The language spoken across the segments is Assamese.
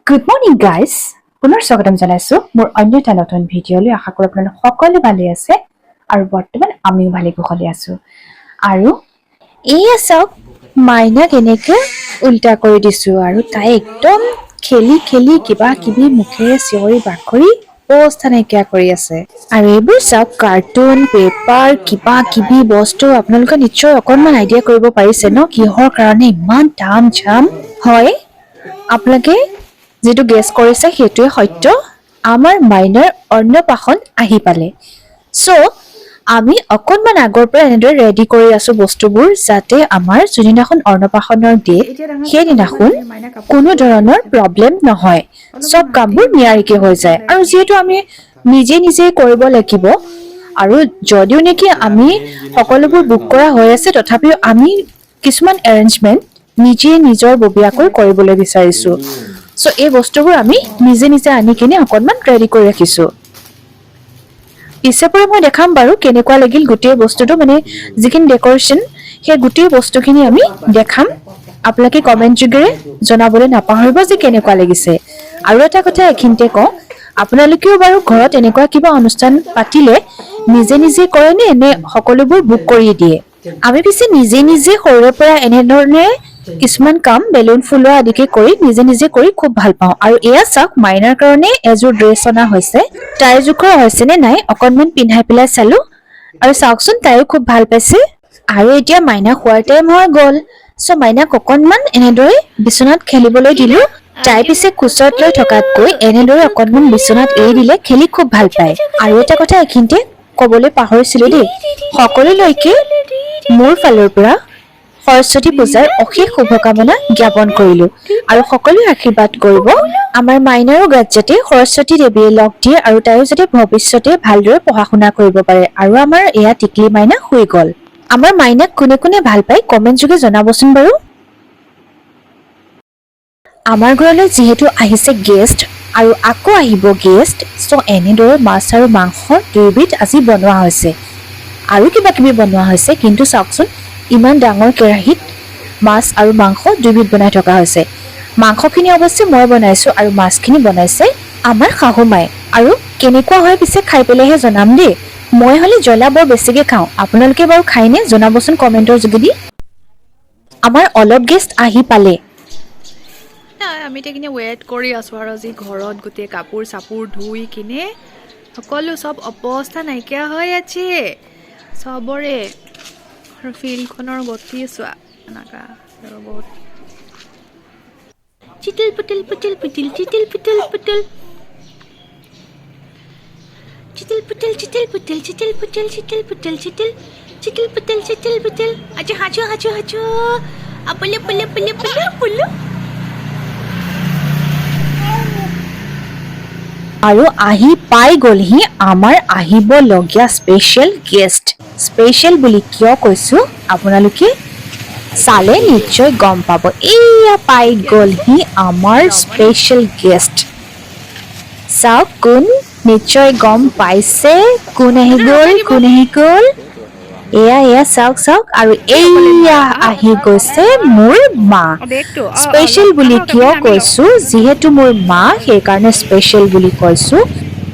Good morning, guys. পুনৰ স্বাগতম জনাইছো মোৰ অন্য এটা নতুন ভিডিঅ'লৈ। আশা কৰোঁ আপোনালোক সকলো ভালে আছে আৰু বৰ্তমান আমিও ভালে কুশলে আছো। আৰু এয়া চাওক মাইনা কেনেকৈ উল্টা কৰি দিছো আৰু তাই একদম খেলি খেলি কিবা কিবি মুখেৰে চিঞৰি বাখৰি অৱস্থা নাইকিয়া কৰি আছে। আৰু এইবোৰ চাওক কাৰ্টুন পেপাৰ কিবা কিবি বস্তু আপোনালোকে নিশ্চয় অকণমান আইডিয়া কৰিব পাৰিছে ন কিহৰ কাৰণে ইমান দাম ঝাম হয়। আপোনালোকে যেটো গেছ কৰিছে সেইটোৱে সত্য। আমাৰ মাইনাৰ অন্নপ্ৰাশন আহি পালে। সো আমি অকণমান আগৰ পৰা এনেদৰে ৰেডি কৰি আছো বস্তুবোৰ যাতে আমাৰ যোনদিনাখন অন্নপ্ৰাশনৰ ডেট সেইদিনাখন কোনো ধৰণৰ প্ৰব্লেম নহয়, সব কামবোৰ নিয়াৰিকে হৈ যায়। আৰু যিহেতু আমি নিজে নিজে কৰিব লাগিব আৰু যদিও নেকি আমি সকলোবোৰ বুক কৰা হৈ আছে তথাপিও আমি কিছুমান এৰেঞ্জমেণ্ট নিজে নিজৰ ববিয়াকৈ কৰিবলৈ বিচাৰিছো। সো এই বস্তুবোৰ আমি নিজে নিজে আনি কিনে অকণমান ৰেডি কৰি ৰাখিছো। পিছে পৰা মই দেখাম বাৰু কেনেকুৱা লাগিল গোটেই বস্তুটো, মানে যিখিনি ডেকৰেশ্যন সেই গোটেই বস্তুখিনি আমি দেখাম। আপোনালোকে কমেণ্ট যোগেৰে জনাবলৈ নাপাহৰিব যে কেনেকুৱা লাগিছে। আৰু এটা কথা এইখিনিতে কওঁ, আপোনালোকেও বাৰু ঘৰত এনেকুৱা কিবা অনুষ্ঠান পাতিলে নিজে নিজে কৰে নে সকলোবোৰ বুক কৰি দিয়ে? আমি পিছে নিজে নিজে সৰুৰে পৰা এনেধৰণে কিছুমান কাম বেলুন ফুলোৱা আদিকে কৰি নিজে নিজে কৰি খুব ভাল পাওঁ। আৰু এয়া চাওক মাইনাৰ কাৰণে এযোৰ ড্ৰেছ অনা হৈছে। তাইৰ জোখৰ হৈছে নে নাই অকণমান পিন্ধাই পেলাই চালো আৰু চাওকচোন তাইও খুব ভাল পাইছে। আৰু এতিয়া মাইনা শুৱাৰ টাইম হৈ গ'ল। সো মাইনাক অকণমান এনেদৰে বিচনাত খেলিবলৈ দিলো। তাই পিছে কোচত লৈ থকাতকৈ এনেদৰে অকণমান বিচনাত এৰি দিলে খেলি খুব ভাল পায়। আৰু এটা কথা এইখিনিতে ক'বলৈ পাহৰিছিলো দেই, সকলোলৈকে মোৰ ফালৰ পৰা সৰস্বতী পূজাৰ অশেষ শুভকামনা জ্ঞাপন কৰিলো। আৰু সকলোৱে আশীৰ্বাদ কৰিব আমাৰ মাইনাৰো গাত যাতে সৰস্বতী দেৱীয়ে লগ দিয়ে আৰু তাইও যাতে ভৱিষ্যতে ভালদৰে পঢ়া শুনা কৰিব পাৰে। আৰু আমাৰ এয়া টিকলি মাইনা শুই গ'ল। আমাৰ মাইনাক কোনে কোনে ভাল পায় কমেণ্ট যোগে জনাবচোন বাৰু। আমাৰ ঘৰলৈ যিহেতু আহিছে গেষ্ট আৰু আকৌ আহিব গেষ্ট, সো এনেদৰে মাছ আৰু মাংস দুয়োবিধ আজি বনোৱা হৈছে আৰু কিবা কিবি বনোৱা হৈছে। কিন্তু চাওকচোন ইমান ডাঙৰ কেৰাহীত মাছ আৰু মাংস দুবিধ বনাই থকা হৈছে। মাংসখিনি অৱশ্যে মই বনাইছো আৰু মাছখিনি বনাইছে আমাৰ শাহুমাই। আৰু কেনেকুৱা হয় পিছে খাই পেলাইহে জনাম দেই। মই হ'লে জ্বলা বৰ বেছিকৈ খাওঁ, আপোনালোকে বাৰু খায়নে জনাবচোন কমেণ্টৰ যোগেদি। আমাৰ অলপ গেষ্ট আহি পালে। আমি এতিয়া কিনে ৱেইট কৰি আছোঁ আৰু আজি ঘৰত গোটেই কাপোৰ চাপোৰ ধুই কিনে সকলো চব অৱস্থা নাইকিয়া হৈ আছে চবৰে। আৰু ফিল্ডখনৰ গতি চোৱা এনেকা আৰু বহুত চিটিল পুটিল পুটিল পুটিল চিটিল পুটিল পুটিল চিটিল পুটিল চিটিল পুটিল চিটিল পুটিল চিটিল পুটিল চিটিল চিটিল পুটিল চিটিল পুটিল আচ্ছা হাঁচো হাঁচো হাঁচো আপলে পলে পলে পলে পলে। আৰু আহি পাই গ'লহি আমাৰ আহিবলগীয়া স্পেচিয়েল গেষ্ট। স্পেচিয়েল বুলি কিয় কৈছো আপোনালোকে চালে নিশ্চয় গম পাব। এয়া পাই গ'লহি আমাৰ স্পেচিয়েল গেষ্ট। চাওক কোন, নিশ্চয় গম পাইছে কোন আহি গ'ল কোন আহি গ'ল। এয়া চাওক চাওক। আৰু এয়া আহি গৈছে মোৰ মা। স্পেচিয়েল বুলি কিয় কৈছো, যিহেতু মোৰ মা সেইকাৰণে স্পেচিয়েল বুলি কৈছো।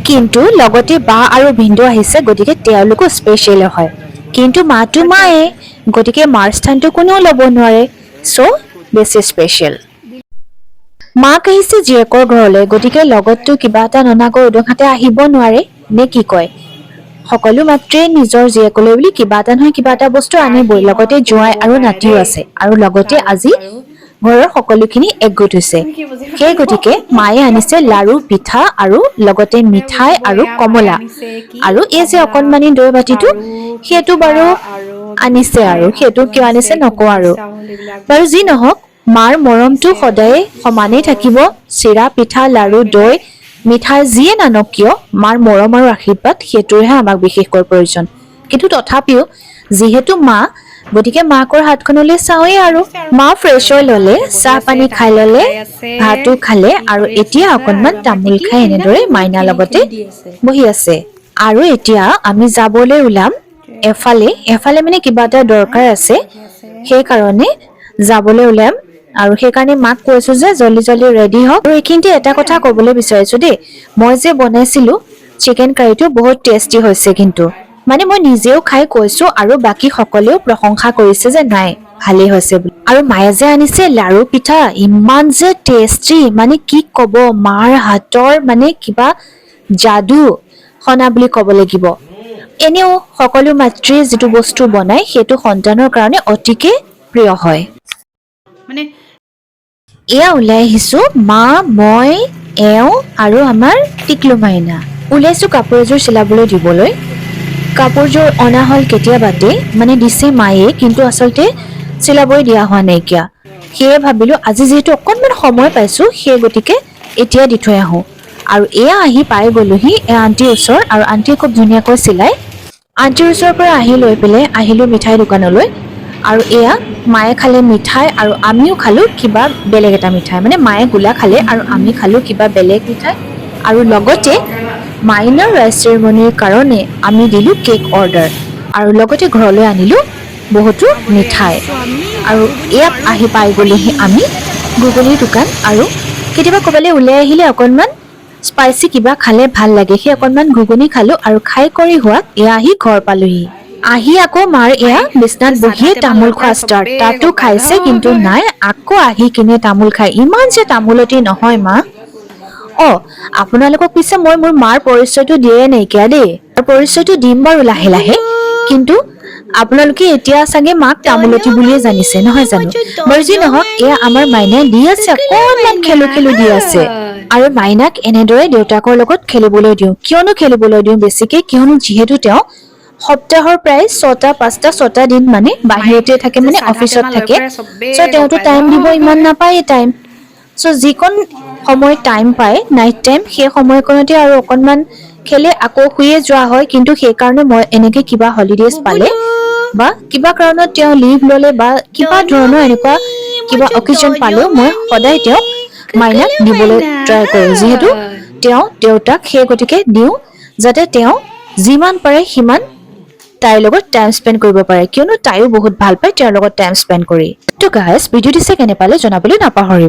কিন্তু লগতে বা আৰু ভিনদেউ আহিছে গতিকে তেওঁলোকো স্পেচিয়েল হয়। কিন্তু মাতো মায়ে গতিকে মাৰ স্থানটো কোনেও ল'ব নোৱাৰে, চ' বেছি স্পেচিয়েল। মাক আহিছে জীয়েকৰ ঘৰলৈ গতিকে লগততো কিবা এটা ননাকৈ উদংহাতে আহিব নোৱাৰে নে কি কয়। সকলো মাতৃয়ে নিজৰ জীয়েকলৈ বুলি কিবা এটা নহয় কিবা এটা বস্তু আনিবই। লগতে জোঁৱাই আৰু নাতিও আছে আৰু লগতে আজি ঘৰৰ সকলোখিনি একগোট হৈছে। সেই গতিকে মায়ে আনিছে লাৰু পিঠা আৰু লগতে মিঠাই আৰু কমলা। আৰু এই যে অকণমানি দৈ বাতিটো সেইটো বাৰু আনিছে, আৰু সেইটো কিয় আনিছে নকওঁ আৰু। বাৰু যি নহওক মাৰ মৰমটো সদায় সমানেই থাকিব। চিৰা পিঠা লাৰু দৈ মিঠাই যিয়ে নানক কিয় মাৰ মৰম আৰু আশীৰ্বাদ সেইটোৰহে আমাক বিশেষকৈ প্ৰয়োজন। কিন্তু তথাপিও যিহেতু মা গতিকে মাকৰ হাতখনলৈ চাওঁৱেই। আৰু মা ফ্ৰেছ হৈ ল'লে, চাহ পানী খাই ল'লে, ভাতো খালে আৰু এতিয়া অকণমান তামোল খাই এনেদৰে মাইনাৰ লগতে বহি আছে। আৰু এতিয়া আমি যাবলৈ ওলাম এফালে মানে কিবা এটা দৰকাৰ আছে সেইকাৰণে যাবলৈ ওলাম আৰু সেইকাৰণে মাক কৈছো যে জল্দি জল্দি ৰেডি হওক। আৰু এইখিনিতে এটা কথা ক'বলৈ বিচাৰিছো দেই, মই যে বনাইছিলো চিকেন কাৰীটো বহুত টেষ্টি হৈছে, কিন্তু মানে মই নিজেও খাই কৈছো আৰু বাকী সকলেও প্ৰশংসা কৰিছে যে নাই ভালেই হৈছে বুলি। আৰু মায়ে যে আনিছে লাৰু পিঠা, ইমান যে টেষ্টি, মানে কি ক'ব, মাৰ হাতৰ মানে কিবা যাদু সনা বুলি ক'ব লাগিব। এনেও সকলো মাতৃয়ে যিটো বস্তু বনায় সেইটো সন্তানৰ কাৰণে অতিকে প্ৰিয় হয়। মানে এয়া ওলাই আহিছো মা, মই, এওঁ আৰু আমাৰ টিকলু মাইনা। ওলাইছো কাপোৰ এযোৰ চিলাবলৈ দিবলৈ। কাপোৰযোৰ অনা হ'ল কেতিয়াবাতে, মানে দিছে মায়ে, কিন্তু আচলতে চিলাবই দিয়া হোৱা নাইকিয়া। সেয়ে ভাবিলো আজি যিহেতু অকণমান সময় পাইছো, সেই গতিকে এতিয়া দি থৈ আহো। আৰু এয়া আহি পাই গলোহি এয়া আণ্টিৰ ওচৰ, আৰু আণ্টিয়ে খুব ধুনীয়াকৈ চিলাই। আণ্টিৰ ওচৰৰ পৰা আহি লৈ পেলাই আহিলো মিঠাই দোকানলৈ। আৰু এয়া মায়ে খালে মিঠাই আৰু আমিও খালো কিবা বেলেগ এটা মিঠাই, মানে মায়ে গোলা খালে আৰু আমি খালো কিবা বেলেগ মিঠাই। আৰু লগতে মাইনাৰ ৰাইচ চেৰেমনিৰ কাৰণে আমি দিলো কেক অৰ্ডাৰ, আৰু লগতে ঘৰলৈ আনিলো বহুতো মিঠাই। আৰু ইয়াত আহি পাই গলোহি আমি ঘুগুনিৰ দোকান। আৰু কেতিয়াবা ক'ৰবালৈ ওলাই আহিলে অকণমান স্পাইচি কিবা খালে ভাল লাগে, সেই অকণমান ঘুগুনি খালো আৰু খাই কৰি হোৱাত এয়া আহি ঘৰ পালোহি। আহি আকৌ মাৰ এয়া বিছনাত বহিয়ে তামোল খোৱা ষ্টাৰ্ট। তাতো খাইছে, কিন্তু নাই আকৌ আহি কিনে তামোল খাই। ইমান যে তামোলতি নহয় মা। আপোনালোকক পিছে মই মোৰ মাৰ পৰিচয়টো দিয়ে নাইকিয়া দেই। পৰিচয়টো দিম বাৰু লাহে লাহে, কিন্তু আপোনালোকে এতিয়া চাগে মাক তামোলতি বুলিয়ে জানিছে নহয় জানো। বাৰু যি নহওক, এয়া আমাৰ মাইনাই দি আছে, অকণমান খেলো খেলো দি আছে। আৰু মাইনাক এনেদৰে দেউতাকৰ লগত খেলিবলৈ দিওঁ। কিয়নো খেলিবলৈ দিওঁ বেছিকে, কিয়নো যিহেতু তেওঁ সপ্তাহৰ প্ৰায় 6-5-6টা দিন মানে বাহিৰতে থাকে, মানে অফিচত থাকে। চ' তেওঁতো টাইম দিব ইমান নাপায় টাইম। চ' যিকণ সময় টাইম পায় নাইট টাইম, সেই সময়কণতে আৰু অকণমান খেলে, আকৌ শুয়ে যোৱা হয়। কিন্তু সেইকাৰণে মই এনেকে কিবা হলিডেজ পালে বা কিবা কাৰণত তেওঁ লিভ ল'লে বা কিবা ধৰণৰ এনেকুৱা কিবা অকেজন পালেও মই সদায় তেওঁক মাইনাক দিবলৈ ট্ৰাই কৰোঁ, যিহেতু তেওঁ দেউতাক। সেই গতিকে দিওঁ যাতে তেওঁ যিমান পাৰে সিমান তাইৰ লগত টাইম স্পেণ্ড কৰিব পাৰে, কিয়নো তাইও বহুত ভাল পায় তেওঁৰ লগত টাইম স্পেণ্ড কৰি। তো গাইজ, ভিডিঅ'টো চাই কেনে পালে জনাবলৈ নাপাহৰিব।